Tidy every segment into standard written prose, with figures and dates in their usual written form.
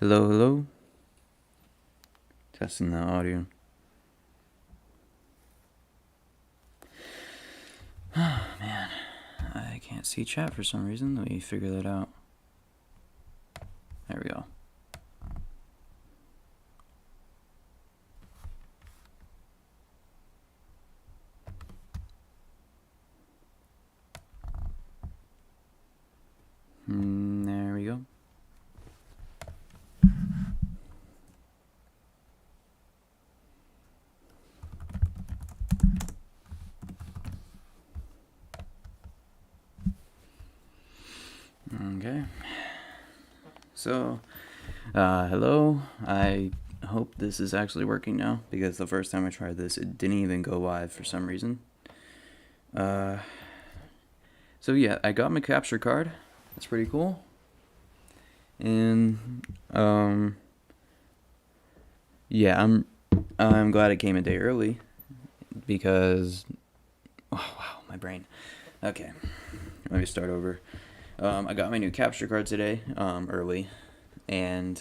Hello, hello. Testing the audio. Oh, man. I can't see chat for some reason. Let me figure that out. There we go. There we go. Okay. So, hello. I hope this is actually working now, because the first time I tried this, it didn't even go live for some reason. So yeah, I got my capture card. That's pretty cool. And, yeah, I'm glad it came a day early, because, oh wow, my brain. Okay, let me start over. I got my new capture card today, early, and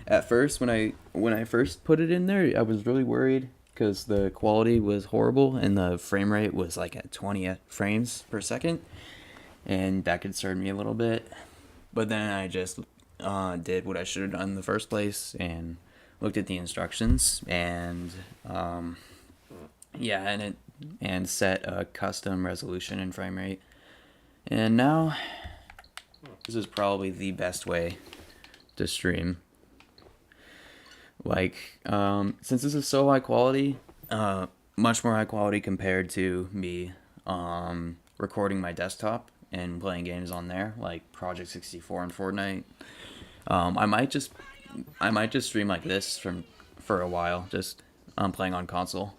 at first when I first put it in there, I was really worried because the quality was horrible and the frame rate was like at 20 frames per second, and that concerned me a little bit. But then I just did what I should have done in the first place and looked at the instructions and yeah, and set a custom resolution and frame rate. And now this is probably the best way to stream. Like, since this is so high quality, much more high quality compared to me recording my desktop and playing games on there, like Project 64 and Fortnite. I might just stream like this for a while, just playing on console.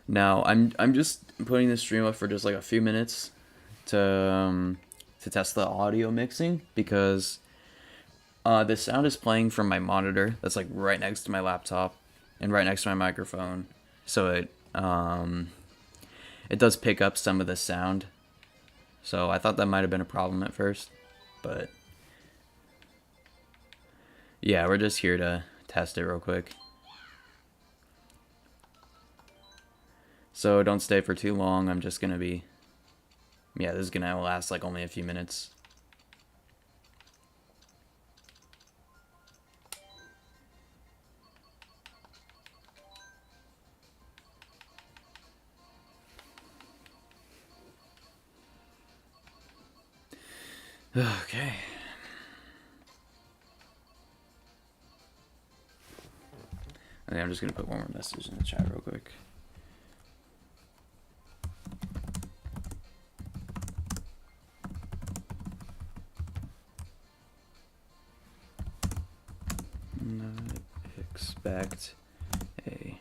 Now I'm just putting this stream up for just like a few minutes to test the audio mixing, because the sound is playing from my monitor that's like right next to my laptop and right next to my microphone, so it does pick up some of the sound. So I thought that might have been a problem at first, but yeah, we're just here to test it real quick. So don't stay for too long. I'm just gonna be, yeah, this is gonna last like only a few minutes. Okay. Okay, I'm just gonna put one more message in the chat real quick. Not expect a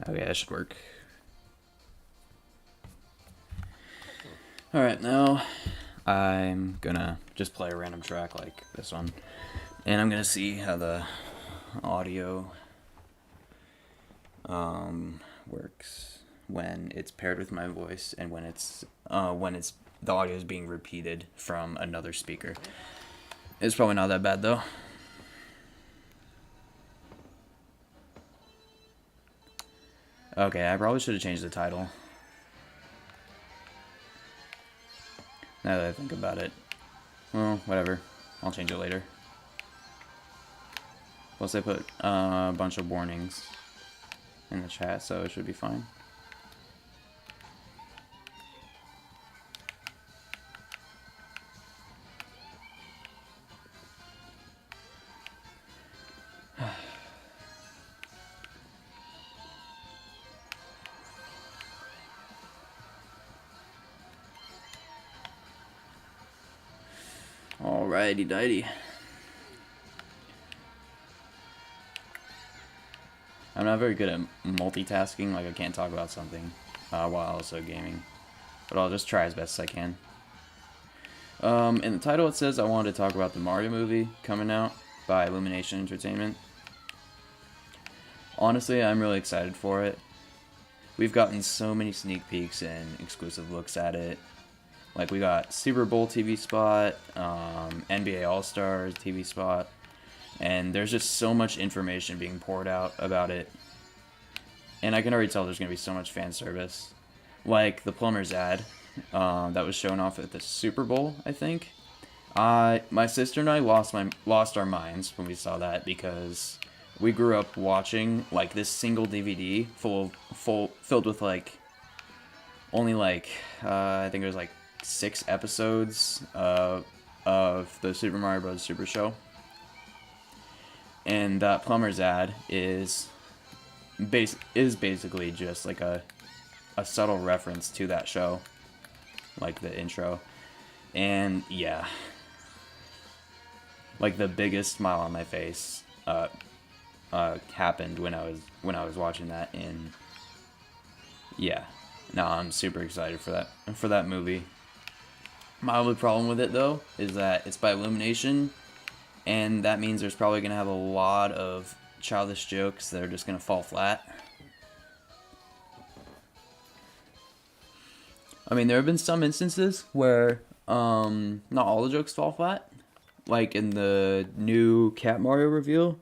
Okay, that should work. Alright, now I'm gonna just play a random track like this one, and I'm gonna see how the audio works when it's paired with my voice and when it's the audio is being repeated from another speaker. It's probably not that bad though. Okay, I probably should have changed the title. Now that I think about it. Well, whatever. I'll change it later. Plus I put a bunch of warnings in the chat, so it should be fine. Alrighty dighty. I'm not very good at multitasking. Like, I can't talk about something while also gaming. But I'll just try as best as I can. In the title it says I wanted to talk about the Mario movie coming out by Illumination Entertainment. Honestly, I'm really excited for it. We've gotten so many sneak peeks and exclusive looks at it. Like, we got Super Bowl TV spot, NBA All-Stars TV spot, and there's just so much information being poured out about it. And I can already tell there's going to be so much fan service. Like the plumber's ad that was shown off at the Super Bowl, I think. My sister and I lost our minds when we saw that, because we grew up watching like this single DVD filled with like only like I think it was like 6 episodes of the Super Mario Bros. Super Show, and that plumber's ad is basically just like a subtle reference to that show, like the intro, and yeah, like the biggest smile on my face happened when I was watching that, and yeah, no, I'm super excited for that movie. My only problem with it though is that it's by Illumination, and that means there's probably gonna have a lot of childish jokes that are just gonna fall flat. I mean, there have been some instances where not all the jokes fall flat, like in the new Cat Mario reveal,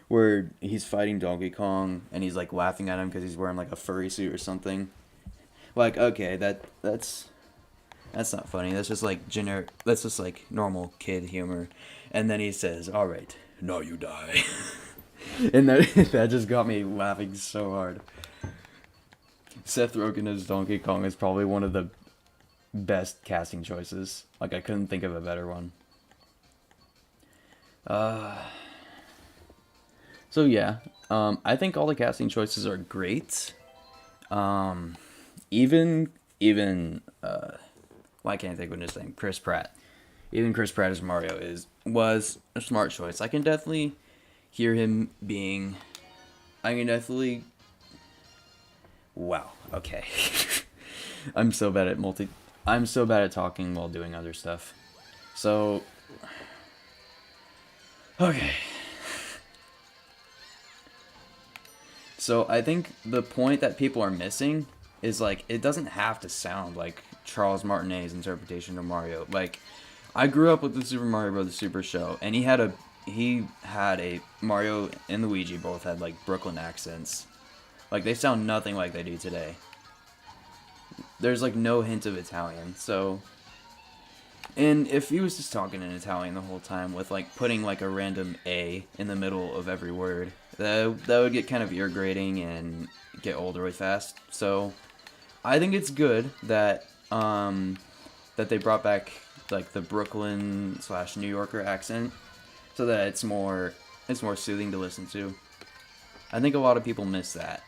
where he's fighting Donkey Kong and he's like laughing at him because he's wearing like a furry suit or something. Like, okay, that's not funny. That's just like generic. That's just like normal kid humor. And then he says, "All right, now you die," and that just got me laughing so hard. Seth Rogen as Donkey Kong is probably one of the best casting choices. Like, I couldn't think of a better one. So yeah, I think all the casting choices are great. Even why can't I think of his name? Chris Pratt. Even Chris Pratt as Mario was a smart choice. I can definitely hear him being. I can definitely. Wow. Okay. I'm so bad at talking while doing other stuff. So. Okay. So I think the point that people are missing is, like, it doesn't have to sound like Charles Martinet's interpretation of Mario. Like, I grew up with the Super Mario Bros. Super Show, and he had a Mario and Luigi both had like Brooklyn accents. Like, they sound nothing like they do today. There's like no hint of Italian. So, and if he was just talking in Italian the whole time with like putting like a random A in the middle of every word, that would get kind of ear-grating and get old really fast. So I think it's good that that they brought back like the Brooklyn / New Yorker accent, so that it's more soothing to listen to. I think a lot of people miss that.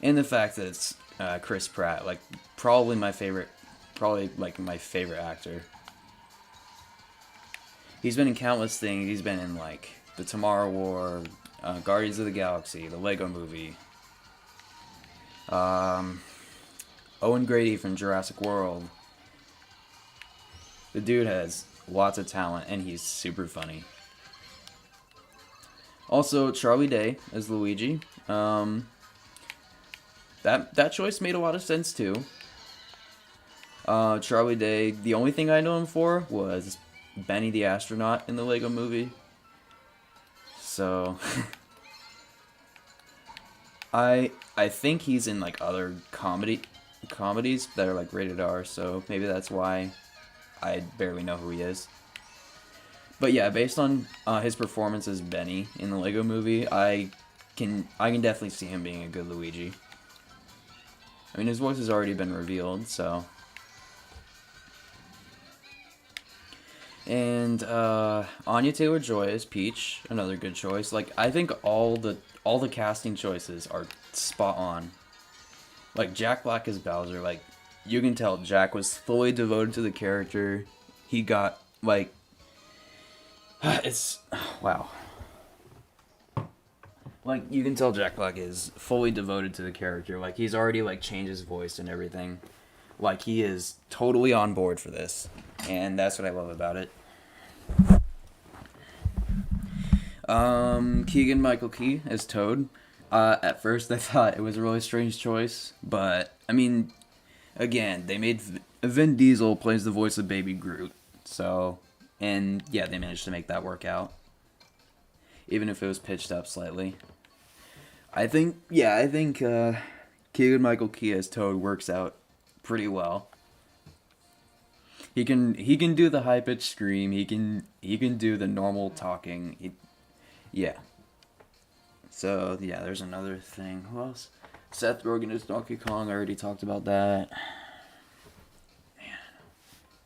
And the fact that it's Chris Pratt, like probably my favorite actor. He's been in countless things. He's been in like The Tomorrow War, Guardians of the Galaxy, the Lego Movie, Owen Grady from Jurassic World. The dude has lots of talent, and he's super funny. Also, Charlie Day as Luigi. That choice made a lot of sense too. Charlie Day, the only thing I know him for was Benny the Astronaut in the Lego Movie. So I think he's in like other comedies that are like rated R, so maybe that's why I barely know who he is. But yeah, based on his performance as Benny in the Lego Movie, I can definitely see him being a good Luigi. I mean, his voice has already been revealed, so. And Anya Taylor-Joy as Peach, another good choice. Like, I think all the casting choices are spot on. Like, Jack Black as Bowser, like, you can tell Jack was fully devoted to the character. He got, like, It's wow. Like you can tell Jack Black is fully devoted to the character. Like he's already like changed his voice and everything. Like he is totally on board for this, and that's what I love about it. Keegan Michael Key as Toad. At first, I thought it was a really strange choice, but I mean, again, they made Vin Diesel plays the voice of Baby Groot, so and yeah, they managed to make that work out, even if it was pitched up slightly. I think Keegan Michael Key as Toad works out pretty well. He can do the high pitched scream. He can do the normal talking. Yeah. So yeah, there's another thing. Who else? Seth Rogen is Donkey Kong. I already talked about that.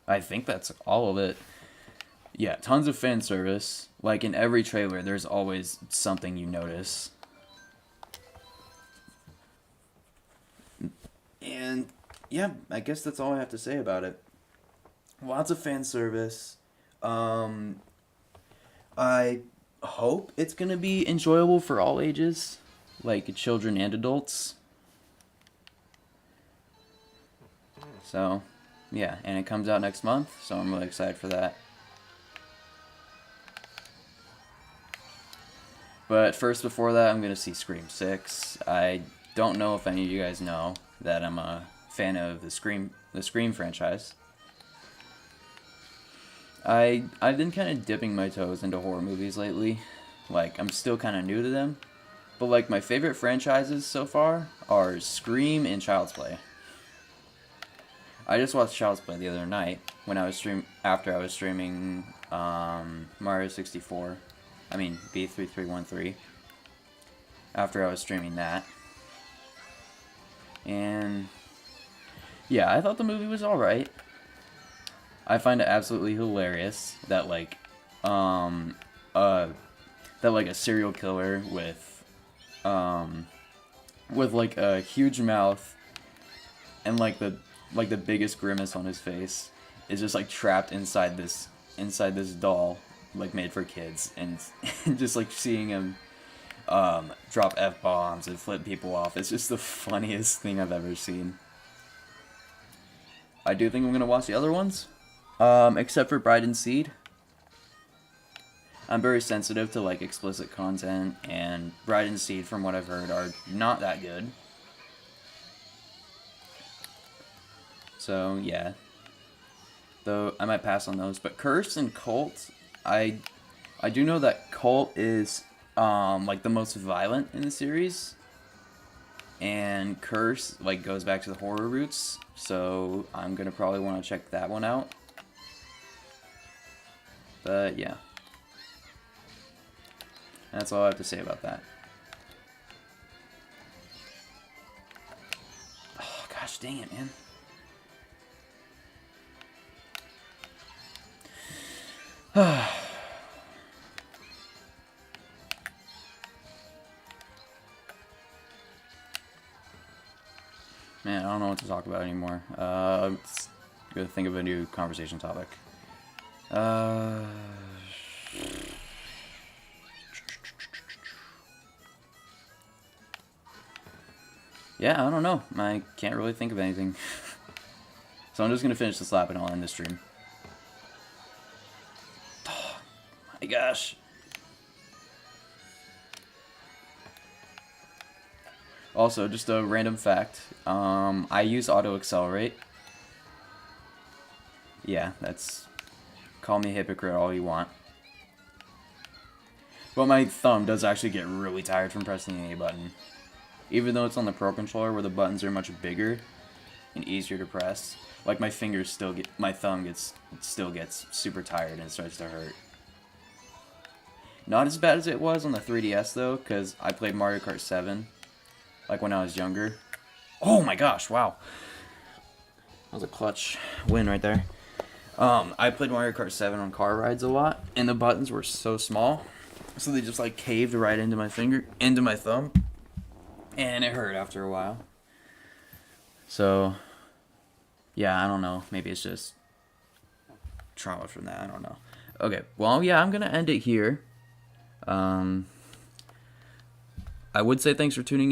I think that's all of it. Yeah, tons of fan service. Like in every trailer, there's always something you notice. And yeah, I guess that's all I have to say about it. Lots of fan service. Um, I hope it's gonna be enjoyable for all ages, like children and adults. So, yeah, and it comes out next month, so I'm really excited for that. But first, before that, I'm gonna see Scream 6. I don't know if any of you guys know that I'm a fan of the Scream franchise. I've been kind of dipping my toes into horror movies lately. Like I'm still kind of new to them, but like my favorite franchises so far are Scream and Child's Play. I just watched Child's Play the other night when I was streaming Mario 64. I mean B3313 after I was streaming that. And yeah, I thought the movie was all right. I find it absolutely hilarious that um uh like a serial killer um with like a huge mouth and like the biggest grimace on his face is just like trapped inside this doll like made for kids, and just like seeing him drop F-bombs and flip people off, it's just the funniest thing I've ever seen. I do think I'm gonna watch the other ones, except for Bride and Seed. I'm very sensitive to like explicit content, and Bride and Seed, from what I've heard, are not that good. So yeah, though I might pass on those. But Curse and Cult, I I do know that Cult is like the most violent in the series, and Curse like goes back to the horror roots. So I'm gonna probably want to check that one out. But yeah, that's all I have to say about that. Oh gosh, dang it, man. Man, I don't know what to talk about anymore. Let's go think of a new conversation topic. Uh, yeah, I don't know. I can't really think of anything. So I'm just gonna finish this lap and I'll end the stream. Oh my gosh. Also, just a random fact. I use auto accelerate. Yeah, that's, call me a hypocrite all you want. But my thumb does actually get really tired from pressing the A button. Even though it's on the Pro Controller where the buttons are much bigger and easier to press, like my thumb still gets super tired and starts to hurt. Not as bad as it was on the 3DS though, because I played Mario Kart 7, like when I was younger. Oh my gosh, wow. That was a clutch win right there. I played Mario Kart 7 on car rides a lot, and the buttons were so small, so they just like caved right into my thumb, and it hurt after a while. So, yeah, I don't know. Maybe it's just trauma from that. I don't know. Okay, well, yeah, I'm gonna end it here. I would say thanks for tuning in.